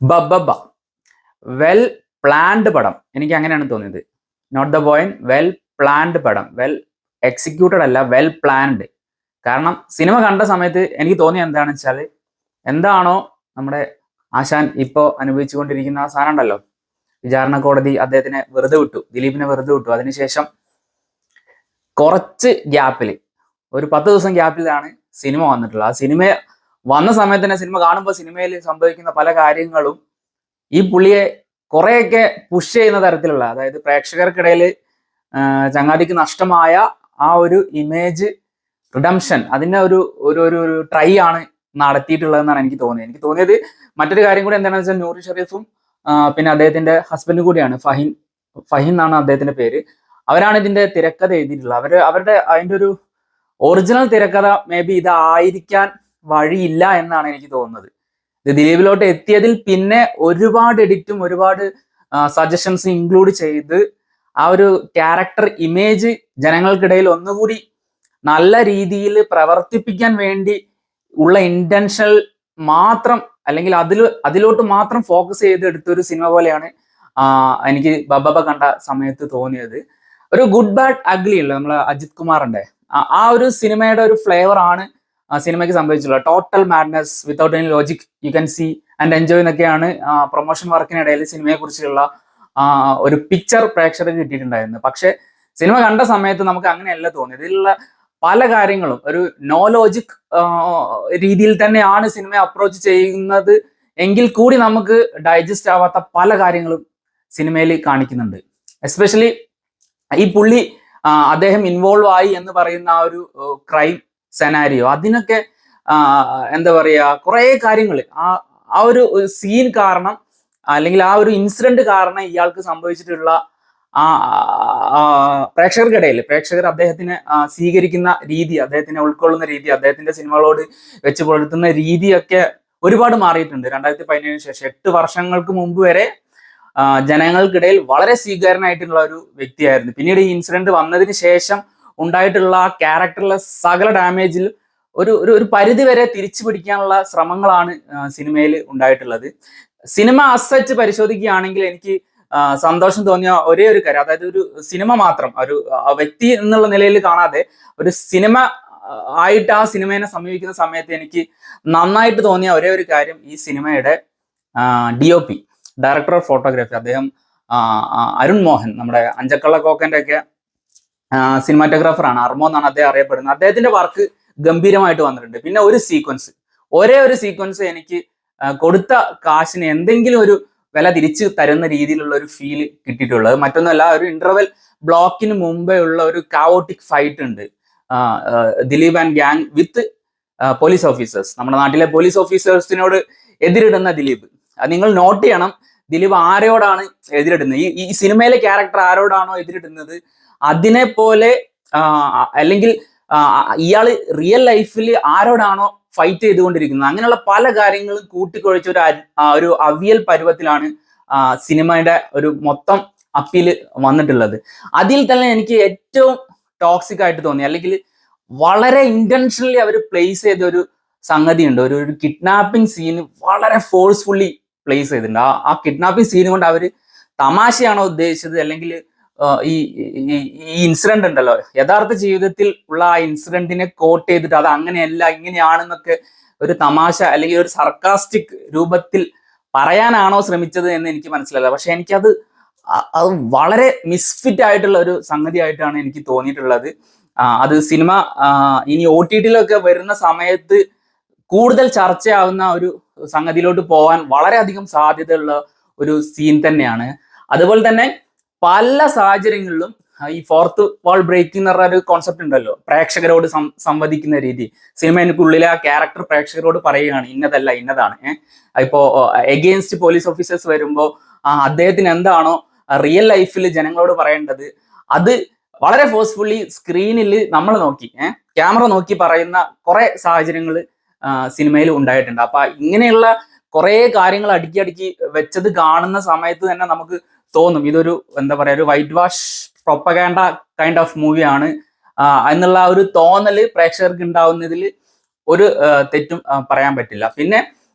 ബബ്ബബ്ബ well planned പടം. എനിക്ക് അങ്ങനെയാണ് തോന്നിയത്. Not the point, well planned പടം. വെൽ എക്സിക്യൂട്ടഡ് അല്ല, വെൽ പ്ലാൻഡ്. കാരണം സിനിമ കണ്ട സമയത്ത് എനിക്ക് തോന്നിയ എന്താണെന്ന് വെച്ചാൽ, എന്താണോ നമ്മുടെ ആശാൻ ഇപ്പോൾ അനുഭവിച്ചുകൊണ്ടിരിക്കുന്ന ആ സാധനം ഉണ്ടല്ലോ, വിചാരണ കോടതി അദ്ദേഹത്തിനെ വെറുതെ വിട്ടു, ദിലീപിനെ വെറുതെ വിട്ടു. അതിനുശേഷം കുറച്ച് ഗ്യാപ്പിൽ, ഒരു 10 ദിവസം ഗ്യാപ്പിലാണ് സിനിമ വന്നിട്ടുള്ളത്. ആ സിനിമ വന്ന സമയത്ത് തന്നെ, സിനിമ കാണുമ്പോൾ സിനിമയിൽ സംഭവിക്കുന്ന പല കാര്യങ്ങളും ഈ പുള്ളിയെ കുറെയൊക്കെ പുഷ് ചെയ്യുന്ന തരത്തിലുള്ള, അതായത് പ്രേക്ഷകർക്കിടയിൽ ചങ്ങാതിക്ക് നഷ്ടമായ ആ ഒരു ഇമേജ് റിഡംഷൻ, അതിനെ ഒരു ഒരു ഒരു ട്രൈ ആണ് നടത്തിയിട്ടുള്ളതെന്നാണ് എനിക്ക് തോന്നിയത്. എനിക്ക് തോന്നിയത് മറ്റൊരു കാര്യം കൂടി എന്താണെന്ന് വെച്ചാൽ, നൂറി ഷെരീഫും പിന്നെ അദ്ദേഹത്തിന്റെ ഹസ്ബൻഡ് കൂടിയാണ്, ഫഹിൻ ഫഹിൻ എന്നാണ് അദ്ദേഹത്തിന്റെ പേര്. അവരാണ് ഇതിന്റെ തിരക്കഥ എഴുതിയിട്ടുള്ളത്. അവരുടെ അതിന്റെ ഒരു ഒറിജിനൽ തിരക്കഥ മേ ബി ഇതായിരിക്കാൻ വഴിയില്ല എന്നാണ് എനിക്ക് തോന്നുന്നത്. ഇത് ദിലീപിലോട്ട് എത്തിയതിൽ പിന്നെ ഒരുപാട് എഡിറ്റും ഒരുപാട് സജഷൻസ് ഇൻക്ലൂഡ് ചെയ്ത് ആ ഒരു ക്യാരക്ടർ ഇമേജ് ജനങ്ങൾക്കിടയിൽ ഒന്നുകൂടി നല്ല രീതിയിൽ പ്രവർത്തിപ്പിക്കാൻ വേണ്ടി ഉള്ള ഇന്റൻഷൻ മാത്രം, അല്ലെങ്കിൽ അതിലോട്ട് മാത്രം ഫോക്കസ് ചെയ്ത് എടുത്തൊരു സിനിമ പോലെയാണ് എനിക്ക് ബബ്ബബ്ബ കണ്ട സമയത്ത് തോന്നിയത്. ഒരു ഗുഡ് ബാഡ് അഗ്ലി ഉള്ള നമ്മളെ അജിത് കുമാറിന്റെ ആ ഒരു സിനിമയുടെ ഒരു ഫ്ലേവർ ആണ് സിനിമയ്ക്ക് സംഭവിച്ചിട്ടുള്ളത്. Total madness without any logic, you can see and enjoy എന്നൊക്കെയാണ് പ്രൊമോഷൻ വർക്കിനിടയിൽ സിനിമയെ കുറിച്ചുള്ള ഒരു പിക്ചർ പ്രേക്ഷകർക്ക് കിട്ടിയിട്ടുണ്ടായിരുന്നു. പക്ഷെ സിനിമ കണ്ട സമയത്ത് നമുക്ക് അങ്ങനെയല്ല തോന്നിയത്. ഇതിലുള്ള പല കാര്യങ്ങളും ഒരു നോ ലോജിക് രീതിയിൽ തന്നെയാണ് സിനിമ അപ്രോച്ച് ചെയ്യുന്നത് എങ്കിൽ കൂടി നമുക്ക് ഡൈജസ്റ്റ് ആവാത്ത പല കാര്യങ്ങളും സിനിമയിൽ കാണിക്കുന്നുണ്ട്. എസ്പെഷ്യലി ഈ പുള്ളി അദ്ദേഹം ഇൻവോൾവ് ആയി എന്ന് പറയുന്ന ആ ഒരു ക്രൈം സെനാരിയോ, അതിനൊക്കെ എന്താ പറയുക, കുറേ കാര്യങ്ങൾ ആ ഒരു സീൻ കാരണം, അല്ലെങ്കിൽ ആ ഒരു ഇൻസിഡന്റ് കാരണം ഇയാൾക്ക് സംഭവിച്ചിട്ടുള്ള പ്രേക്ഷകർ അദ്ദേഹത്തിനെ സ്വീകരിക്കുന്ന രീതി, അദ്ദേഹത്തിനെ ഉൾക്കൊള്ളുന്ന രീതി, അദ്ദേഹത്തിന്റെ സിനിമകളോട് വെച്ച് പുലർത്തുന്ന രീതിയൊക്കെ ഒരുപാട് മാറിയിട്ടുണ്ട് 2017 ശേഷം. 8 വർഷങ്ങൾക്ക് മുമ്പ് വരെ ജനങ്ങൾക്കിടയിൽ വളരെ സ്വീകാര്യനായിട്ടുള്ള ഒരു വ്യക്തിയായിരുന്നു. പിന്നീട് ഈ ഇൻസിഡന്റ് വന്നതിന് ശേഷം ഉണ്ടായിട്ടുള്ള ആ ക്യാരക്ടറിലെ സകല ഡാമേജിൽ ഒരു പരിധി വരെ തിരിച്ചു പിടിക്കാനുള്ള ശ്രമങ്ങളാണ് സിനിമയിൽ ഉണ്ടായിട്ടുള്ളത്. സിനിമ അസച്ച് പരിശോധിക്കുകയാണെങ്കിൽ എനിക്ക് സന്തോഷം തോന്നിയ ഒരേ ഒരു കാര്യം, അതായത് ഒരു സിനിമ മാത്രം, ഒരു വ്യക്തി എന്നുള്ള നിലയിൽ കാണാതെ ഒരു സിനിമ ആയിട്ട് ആ സിനിമയെ സമീപിക്കുന്ന സമയത്ത് എനിക്ക് നന്നായിട്ട് തോന്നിയ ഒരേ ഒരു കാര്യം, ഈ സിനിമയുടെ DOP, ഡയറക്ടർ ഓഫ് ഫോട്ടോഗ്രാഫി, അദ്ദേഹം അരുൺ മോഹൻ, നമ്മുടെ അഞ്ചക്കള്ള കോക്കന്റെ ഒക്കെ സിനിമാറ്റോഗ്രാഫറാണ്. അർമോ എന്നാണ് അദ്ദേഹം അറിയപ്പെടുന്നത്. അദ്ദേഹത്തിന്റെ വർക്ക് ഗംഭീരമായിട്ട് വന്നിട്ടുണ്ട്. പിന്നെ ഒരേ ഒരു സീക്വൻസ് എനിക്ക് കൊടുത്ത കാശിന് എന്തെങ്കിലും ഒരു വില തിരിച്ചു തരുന്ന രീതിയിലുള്ള ഒരു ഫീൽ കിട്ടിയിട്ടുള്ളത്. മറ്റൊന്നല്ല, ഒരു ഇന്റർവെൽ ബ്ലോക്കിന് മുമ്പേ ഉള്ള ഒരു കാവോട്ടിക് ഫൈറ്റ് ഉണ്ട് Dileep and gang with police officers. നമ്മുടെ നാട്ടിലെ പോലീസ് ഓഫീസേഴ്സിനോട് എതിരിടുന്ന ദിലീപ്. അത് നിങ്ങൾ നോട്ട് ചെയ്യണം, ദിലീപ് ആരോടാണ് എതിരിടുന്നത്, ഈ സിനിമയിലെ ക്യാരക്ടർ ആരോടാണോ എതിരിടുന്നത് അതിനെ പോലെ, അല്ലെങ്കിൽ ഇയാള് റിയൽ ലൈഫിൽ ആരോടാണോ ഫൈറ്റ് ചെയ്തുകൊണ്ടിരിക്കുന്നത്, അങ്ങനെയുള്ള പല കാര്യങ്ങളും കൂട്ടിക്കുഴച്ച ഒരു അവിയൽ പരുവത്തിലാണ് സിനിമയുടെ ഒരു മൊത്തം അപ്പീൽ വന്നിട്ടുള്ളത്. അതിൽ തന്നെ എനിക്ക് ഏറ്റവും ടോക്സിക് ആയിട്ട് തോന്നി, അല്ലെങ്കിൽ വളരെ ഇന്റൻഷനലി അവർ പ്ലേസ് ചെയ്ത ഒരു സംഗതി ഉണ്ട്. ഒരു കിഡ്നാപ്പിംഗ് സീൻ വളരെ ഫോഴ്സ്ഫുള്ളി പ്ലേസ് ചെയ്തിട്ടുണ്ട്. ആ കിഡ്നാപ്പിംഗ് സീൻ കൊണ്ട് അവർ തമാശയാണോ ഉദ്ദേശിച്ചത്, അല്ലെങ്കിൽ ഈ ഇൻസിഡന്റ് ഉണ്ടല്ലോ, യഥാർത്ഥ ജീവിതത്തിൽ ഉള്ള ആ ഇൻസിഡന്റിനെ കോട്ട് ചെയ്തിട്ട് അത് അങ്ങനെയല്ല ഇങ്ങനെയാണെന്നൊക്കെ ഒരു തമാശ അല്ലെങ്കിൽ ഒരു സർക്കാസ്റ്റിക് രൂപത്തിൽ പറയാനാണോ ശ്രമിച്ചത് എന്ന് എനിക്ക് മനസ്സിലായില്ല. പക്ഷെ എനിക്കത് വളരെ മിസ്ഫിറ്റ് ആയിട്ടുള്ള ഒരു സംഗതി ആയിട്ടാണ് എനിക്ക് തോന്നിയിട്ടുള്ളത്. അത് സിനിമ ഇനി OTT-യിലൊക്കെ വരുന്ന സമയത്ത് കൂടുതൽ ചർച്ചയാവുന്ന ഒരു സംഗതിയിലോട്ട് പോകാൻ വളരെയധികം സാധ്യതയുള്ള ഒരു സീൻ തന്നെയാണ്. അതുപോലെ തന്നെ പല സാഹചര്യങ്ങളിലും ഈ ഫോർത്ത് വാൾ ബ്രേക്കിംഗ് എന്ന് പറഞ്ഞ ഒരു കോൺസെപ്റ്റ് ഉണ്ടല്ലോ, പ്രേക്ഷകരോട് സംവദിക്കുന്ന രീതി. സിനിമയ്ക്കുള്ളിലെ ആ ക്യാരക്ടർ പ്രേക്ഷകരോട് പറയുകയാണ് ഇന്നതല്ല ഇന്നതാണ്. ഇപ്പോ എഗെയിൻസ്റ്റ് പോലീസ് ഓഫീസേഴ്സ് വരുമ്പോൾ അദ്ദേഹത്തിന് എന്താണോ റിയൽ ലൈഫിൽ ജനങ്ങളോട് പറയേണ്ടത് അത് വളരെ ഫോഴ്സ്ഫുള്ളി സ്ക്രീനിൽ നമ്മൾ നോക്കി, ക്യാമറ നോക്കി പറയുന്ന കുറെ സാഹചര്യങ്ങൾ സിനിമയിൽ ഉണ്ടായിട്ടുണ്ട്. അപ്പൊ ഇങ്ങനെയുള്ള കുറെ കാര്യങ്ങൾ അടുക്കി വെച്ചത് കാണുന്ന സമയത്ത് തന്നെ നമുക്ക് തോന്നും ഇതൊരു എന്താ പറയാ, ഒരു white wash propaganda kind of മൂവിയാണ് എന്നുള്ള ഒരു തോന്നല് പ്രേക്ഷകർക്ക് ഉണ്ടാവുന്നതിൽ ഒരു തെറ്റും പറയാൻ പറ്റില്ല. പിന്നെ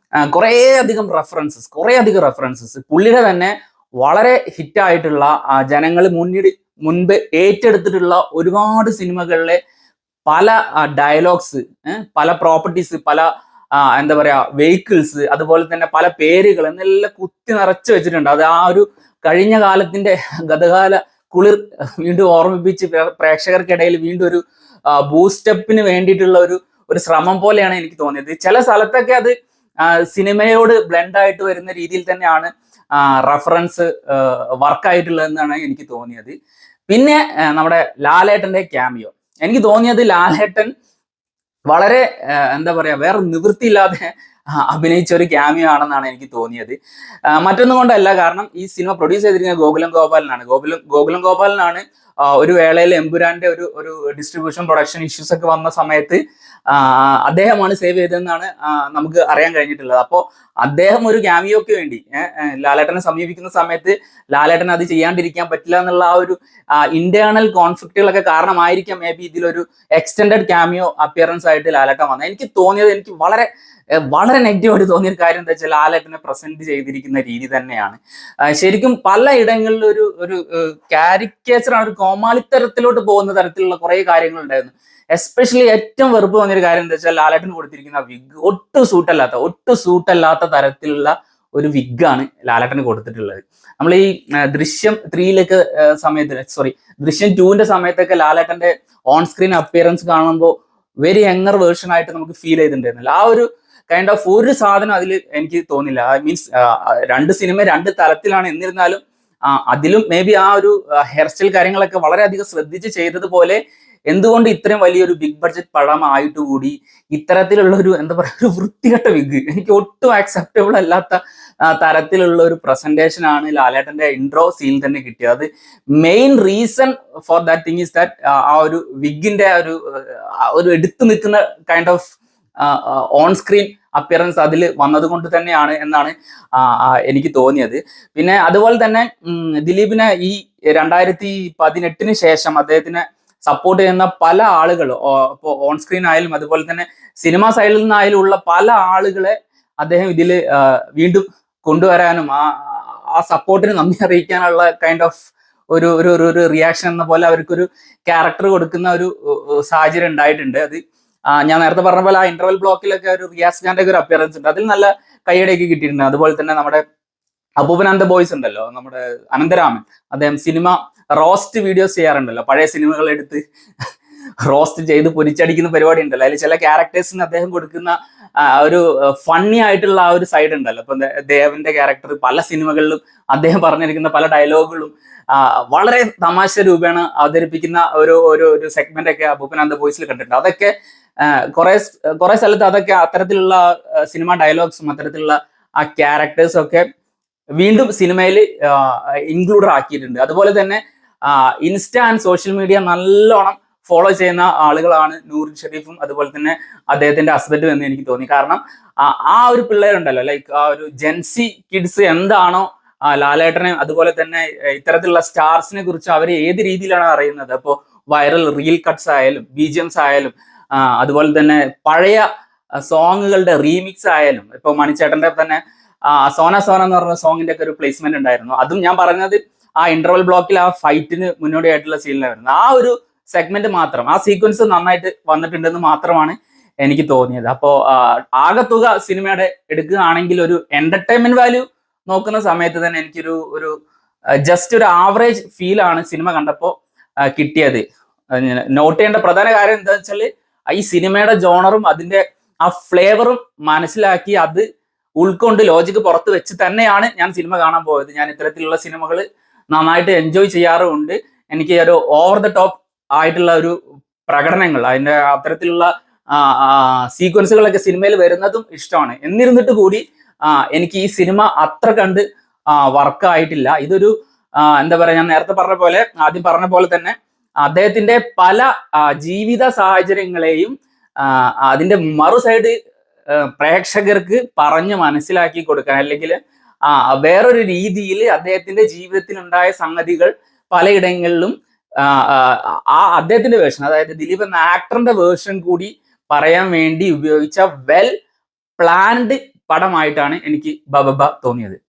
കുറേ അധികം റെഫറൻസസ് പുള്ളിയുടെ തന്നെ വളരെ ഹിറ്റായിട്ടുള്ള ജനങ്ങൾ മുൻപ് ഏറ്റെടുത്തിട്ടുള്ള ഒരുപാട് സിനിമകളിലെ പല ഡയലോഗ്സ്, പല പ്രോപ്പർട്ടീസ്, പല എന്താ പറയാ വെഹിക്കിൾസ്, അതുപോലെ തന്നെ പല പേരുകൾ എന്നെല്ലാം കുത്തി നിറച്ച് വെച്ചിട്ടുണ്ട്. അത് ആ ഒരു കഴിഞ്ഞ കാലത്തിന്റെ ഗതകാല കുളിർ വീണ്ടും ഓർമ്മിപ്പിച്ച് പ്രേക്ഷകർക്കിടയിൽ വീണ്ടും ഒരു ബൂസ്റ്റപ്പിന് വേണ്ടിയിട്ടുള്ള ഒരു ശ്രമം പോലെയാണ് എനിക്ക് തോന്നിയത്. ചില സ്ഥലത്തൊക്കെ അത് സിനിമയോട് ബ്ലെൻഡ് ആയിട്ട് വരുന്ന രീതിയിൽ തന്നെയാണ് റെഫറൻസ് വർക്കായിട്ടുള്ളതെന്നാണ് എനിക്ക് തോന്നിയത്. പിന്നെ നമ്മുടെ ലാലേട്ടന്റെ ക്യാമിയോ, എനിക്ക് തോന്നിയത് ലാലേട്ടൻ വളരെ എന്താ പറയാ വേറെ നിവൃത്തിയില്ലാതെ അഭിനയിച്ച ഒരു ക്യാമിയോ ആണെന്നാണ് എനിക്ക് തോന്നിയത്. മറ്റൊന്നും കൊണ്ടല്ല, കാരണം ഈ സിനിമ പ്രൊഡ്യൂസ് ചെയ്തിരിക്കുന്നത് ഗോകുലം ഗോപാലനാണ്. ഒരു വേളയിൽ എമ്പുരാന്റെ ഒരു ഡിസ്ട്രിബ്യൂഷൻ പ്രൊഡക്ഷൻ ഇഷ്യൂസ് ഒക്കെ വന്ന സമയത്ത് അദ്ദേഹമാണ് സേവ് ചെയ്തതെന്നാണ് നമുക്ക് അറിയാൻ കഴിഞ്ഞിട്ടുള്ളത്. അപ്പോൾ അദ്ദേഹം ഒരു ക്യാമിയോക്ക് വേണ്ടി ലാലേട്ടനെ സമീപിക്കുന്ന സമയത്ത് ലാലേട്ടൻ അത് ചെയ്യാണ്ടിരിക്കാൻ പറ്റില്ല എന്നുള്ള ആ ഒരു ഇന്റേണൽ കോൺഫ്ലിക്റ്റുകളൊക്കെ കാരണമായിരിക്കാം മേ ബി ഇതിലൊരു എക്സ്റ്റെൻഡഡ് ക്യാമിയോ അപ്പിയറൻസ് ആയിട്ട് ലാലേട്ടൻ വന്നത്. എനിക്ക് തോന്നിയത്, എനിക്ക് വളരെ നെഗറ്റീവായിട്ട് തോന്നിയൊരു കാര്യം എന്താ വെച്ചാൽ ലാലേട്ടനെ പ്രസന്റ് ചെയ്തിരിക്കുന്ന രീതി തന്നെയാണ്. ശരിക്കും പല ഇടങ്ങളിലും ഒരു കാരിക്കേച്ചറാണ്, ഒരു കോമാളിത്തരത്തിലോട്ട് പോകുന്ന തരത്തിലുള്ള കുറെ കാര്യങ്ങൾ ഉണ്ടായിരുന്നു. എസ്പെഷ്യലി ഏറ്റവും വെറുപ്പ് തോന്നിയൊരു കാര്യം എന്താ വെച്ചാൽ ലാലേട്ടന് കൊടുത്തിരിക്കുന്ന വിഗ് ഒട്ടും സൂട്ടല്ലാത്ത തരത്തിലുള്ള ഒരു വിഗാണ് ലാലേട്ടന് കൊടുത്തിട്ടുള്ളത്. നമ്മൾ ഈ ദൃശ്യം 3-ലേക്ക് ദൃശ്യം 2-ന്റെ സമയത്തൊക്കെ ലാലേട്ടന്റെ ഓൺ സ്ക്രീൻ അപ്പിയറൻസ് കാണുമ്പോൾ വെരി യങ്ങർ വേർഷൻ ആയിട്ട് നമുക്ക് ഫീൽ ചെയ്തിട്ടുണ്ടായിരുന്നില്ല. ആ ഒരു കൈൻഡ് ഓഫ് ഒരു സാധനം അതിൽ എനിക്ക് തോന്നില്ല. മീൻസ് രണ്ട് സിനിമ രണ്ട് തലത്തിലാണ്, എന്നിരുന്നാലും അതിലും മേ ബി ആ ഒരു ഹെയർ സ്റ്റൈൽ കാര്യങ്ങളൊക്കെ വളരെയധികം ശ്രദ്ധിച്ച് ചെയ്തതുപോലെ എന്തുകൊണ്ട് ഇത്രയും വലിയൊരു ബിഗ് ബഡ്ജറ്റ് പടമായിട്ട് കൂടി ഇത്തരത്തിലുള്ള ഒരു എന്താ പറയുക ഒരു വൃത്തികെട്ട വിഗ് എനിക്ക് ഒട്ടും ആക്സെപ്റ്റബിൾ അല്ലാത്ത തരത്തിലുള്ള ഒരു പ്രസന്റേഷൻ ആണ് ലാലേട്ടന്റെ ഇൻട്രോ സീൻ തന്നെ കിട്ടിയത്. അത് main reason for that thing is that ആ ഒരു വിഗിന്റെ ഒരു എടുത്തു നിൽക്കുന്ന kind of on screen appearance അതിൽ വന്നത് കൊണ്ട് തന്നെയാണ് എന്നാണ് എനിക്ക് തോന്നിയത്. പിന്നെ അതുപോലെ തന്നെ ദിലീപിനെ ഈ 2018 ശേഷം അദ്ദേഹത്തിനെ സപ്പോർട്ട് ചെയ്യുന്ന പല ആളുകൾ, ഇപ്പോൾ ഓൺ സ്ക്രീൻ ആയാലും അതുപോലെ തന്നെ സിനിമ സൈഡിൽ നിന്നായാലും ഉള്ള പല ആളുകളെ അദ്ദേഹം ഇതിൽ വീണ്ടും കൊണ്ടുവരാനും ആ സപ്പോർട്ടിന് നന്ദി അറിയിക്കാനുള്ള കൈൻഡ് ഓഫ് ഒരു റിയാക്ഷൻ എന്ന പോലെ അവർക്കൊരു ക്യാരക്ടർ കൊടുക്കുന്ന ഒരു സാഹചര്യം ഉണ്ടായിട്ടുണ്ട്. അത് ഞാൻ നേരത്തെ പറഞ്ഞ പോലെ ആ ഇന്റർവൽ ബ്ലോക്കിലൊക്കെ ഒരു റിയാസ് ഖാന്റെ ഒരു അപ്പിയറൻസ് ഉണ്ട്, അതിൽ നല്ല കൈയടിയൊക്കെ കിട്ടിയിട്ടുണ്ട്. അതുപോലെ തന്നെ നമ്മുടെ അപൂപൻ ബോയ്സ് ഉണ്ടല്ലോ, നമ്മുടെ അനന്തരാമൻ, അദ്ദേഹം സിനിമ റോസ്റ്റ് വീഡിയോസ് ചെയ്യാറുണ്ടല്ലോ, പഴയ സിനിമകൾ എടുത്ത് റോസ്റ്റ് ചെയ്ത് പൊരിച്ചടിക്കുന്ന പരിപാടി ഉണ്ടല്ലോ. അതിൽ ചില ക്യാരക്ടേഴ്സിന് അദ്ദേഹം കൊടുക്കുന്ന ഒരു ഫണ്ണി ആയിട്ടുള്ള ആ ഒരു സൈഡ് ഉണ്ടല്ലോ. ഇപ്പൊ ദേവന്റെ ക്യാരക്ടർ പല സിനിമകളിലും അദ്ദേഹം പറഞ്ഞിരിക്കുന്ന പല ഡയലോഗുകളും വളരെ തമാശ രൂപേണ അവതരിപ്പിക്കുന്ന ഒരു സെഗ്മെന്റ് ഒക്കെ അപൂപൻ ബോയ്സിൽ കണ്ടിട്ടുണ്ട്. അതൊക്കെ കുറെ സ്ഥലത്ത് അതൊക്കെ അത്തരത്തിലുള്ള സിനിമ ഡയലോഗ്സും അത്തരത്തിലുള്ള ആ ക്യാരക്ടേഴ്സും ഒക്കെ വീണ്ടും സിനിമയിൽ ഇൻക്ലൂഡർ ആക്കിയിട്ടുണ്ട്. അതുപോലെ തന്നെ ഇൻസ്റ്റ ആൻഡ് സോഷ്യൽ മീഡിയ നല്ലോണം ഫോളോ ചെയ്യുന്ന ആളുകളാണ് നൂറിൻ ഷെരീഫും അതുപോലെ തന്നെ അദ്ദേഹത്തിന്റെ ഹസ്ബൻഡും എന്ന് എനിക്ക് തോന്നി. കാരണം ആ ഒരു പിള്ളേരുണ്ടല്ലോ, ലൈക്ക് ആ ഒരു ജെൻസി കിഡ്സ് എന്താണോ ലാലേട്ടനെ അതുപോലെ തന്നെ ഇത്തരത്തിലുള്ള സ്റ്റാർസിനെ കുറിച്ച് അവർ ഏത് രീതിയിലാണ് അറിയുന്നത്, അപ്പോൾ വൈറൽ റീൽ കട്ട്സ് ആയാലും BGMs ആയാലും അതുപോലെ തന്നെ പഴയ സോങ്ങുകളുടെ റീമിക്സ് ആയാലും, ഇപ്പൊ മണിച്ചേട്ടന്റെ തന്നെ സോന എന്ന് പറഞ്ഞ സോങ്ങിന്റെ ഒക്കെ ഒരു പ്ലേസ്മെന്റ് ഉണ്ടായിരുന്നു. അതും ഞാൻ പറഞ്ഞത് ആ ഇന്റർവൽ ബ്ലോക്കിൽ ആ ഫൈറ്റിന് മുന്നോടിയായിട്ടുള്ള സീനിലായിരുന്നു. ആ ഒരു സെഗ്മെന്റ് മാത്രം, ആ സീക്വൻസ് നന്നായിട്ട് വന്നിട്ടുണ്ടെന്ന് മാത്രമാണ് എനിക്ക് തോന്നിയത്. അപ്പോൾ ആകത്തുക സിനിമയുടെ എടുക്കുകയാണെങ്കിൽ ഒരു എന്റർടൈൻമെന്റ് വാല്യൂ നോക്കുന്ന സമയത്ത് തന്നെ എനിക്കൊരു ജസ്റ്റ് ഒരു ആവറേജ് ഫീൽ ആണ് സിനിമ കണ്ടപ്പോൾ കിട്ടിയത്. നോട്ട് ചെയ്യേണ്ട പ്രധാന കാര്യം എന്താ വെച്ചാൽ ഈ സിനിമയുടെ ജോണറും അതിന്റെ ആ ഫ്ലേവറും മനസ്സിലാക്കി അത് ഉൾക്കൊണ്ട് ലോജിക്ക് പുറത്ത് വെച്ച് തന്നെയാണ് ഞാൻ സിനിമ കാണാൻ പോയത്. ഞാൻ ഇത്തരത്തിലുള്ള സിനിമകൾ നന്നായിട്ട് എൻജോയ് ചെയ്യാറുമുണ്ട്. എനിക്ക് ഒരു ഓവർ ദ ടോപ്പ് ആയിട്ടുള്ള ഒരു പ്രകടനങ്ങൾ, അതിന്റെ അത്തരത്തിലുള്ള സീക്വൻസുകളൊക്കെ സിനിമയിൽ വരുന്നതും ഇഷ്ടമാണ്. എന്നിരുന്നിട്ട് കൂടി എനിക്ക് ഈ സിനിമ അത്ര കണ്ട് വർക്കായിട്ടില്ല. ഇതൊരു എന്താ പറയാ, ഞാൻ നേരത്തെ ആദ്യം പറഞ്ഞ പോലെ തന്നെ അദ്ദേഹത്തിന്റെ പല ജീവിത സാഹചര്യങ്ങളെയും അതിന്റെ മറു സൈഡ് പ്രേക്ഷകർക്ക് പറഞ്ഞ് മനസ്സിലാക്കി കൊടുക്കാൻ, അല്ലെങ്കിൽ വേറൊരു രീതിയിൽ അദ്ദേഹത്തിന്റെ ജീവിതത്തിൽ ഉണ്ടായ സംഗതികൾ പലയിടങ്ങളിലും അദ്ദേഹത്തിന്റെ വേർഷൻ, അതായത് ദിലീപ് എന്ന ആക്ടറിന്റെ വേർഷൻ കൂടി പറയാൻ വേണ്ടി ഉപയോഗിച്ച വെൽ പ്ലാൻഡ് പടമായിട്ടാണ് എനിക്ക് ബബബ തോന്നിയത്.